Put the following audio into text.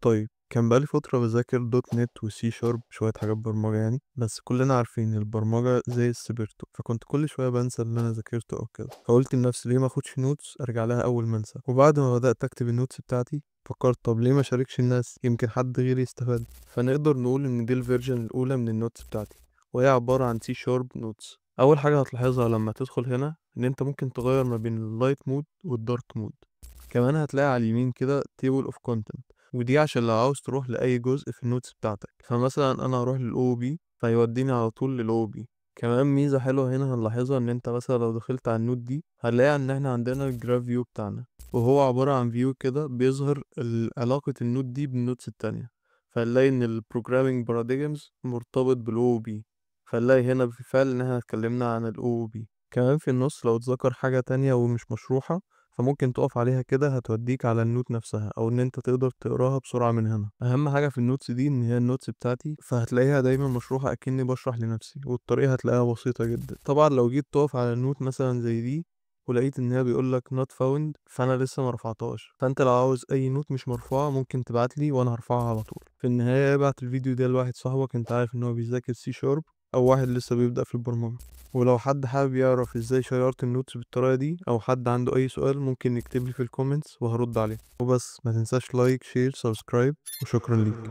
طيب كان بقالي فترة بذاكر دوت نت وسي شارب شوية حاجات برمجة يعني، بس كلنا عارفين البرمجة زي السبرتو، فكنت كل شوية بنسى اللي أنا ذاكرته أو كده. فقلت لنفسي ليه ما أخدش نوتس أرجع لها أول ما أنسى. وبعد ما بدأت أكتب النوتس بتاعتي فكرت طب ليه ما شاركش الناس، يمكن حد غيري يستفاد. فنقدر نقول إن دي الفيرجن الأولى من النوتس بتاعتي، وهي عبارة عن سي شارب نوتس. أول حاجة هتلاحظها لما تدخل هنا إن أنت ممكن تغير ما بين اللايت مود والدارك مود. كمان هتلاقي على اليمين كده table of content، ودي عشان لو عاوز تروح لأي جزء في النوتس بتاعتك. فمثلا أنا هروح للأو بي فيوديني على طول للأو بي. كمان ميزة حلوة هنا هنلاحظها إن أنت مثلا لو دخلت على النوت دي هنلاقي إن إحنا عندنا الجراف فيو بتاعنا، وهو عبارة عن فيو كده بيظهر علاقة النوت دي بالنوتس التانية. فنلاقي إن ال programming paradigms مرتبط بالأو بي. فنلاقي هنا بالفعل إن إحنا اتكلمنا عن الأو بي. كمان في النص لو اتذكر حاجة تانية ومش مشروحة فممكن تقف عليها كده هتوديك على النوت نفسها، او ان انت تقدر تقراها بسرعة من هنا. اهم حاجة في النوتس دي ان هي النوتس بتاعتي، فهتلاقيها دايما مشروحة اكني بشرح لنفسي، والطريقة هتلاقيها بسيطة جدا. طبعا لو جيت تقف على النوت مثلا زي دي ولقيت ان هي بيقول لك not found فانا لسه ما رفعتهاش، فانت لو عاوز اي نوت مش مرفوعة ممكن تبعت لي وانا هرفعها على طول. في النهاية ابعت الفيديو ده لواحد صاحبك انت عارف ان هو بيذاكر سي شارب، او واحد لسه بيبدأ في البرمجة. ولو حد حابب يعرف ازاي شيرت النوتس بالطريقة دي، او حد عنده اي سؤال ممكن يكتب لي في الكومنتس وهرد عليه. وبس ما تنساش لايك شير سبسكرايب، وشكرا ليك.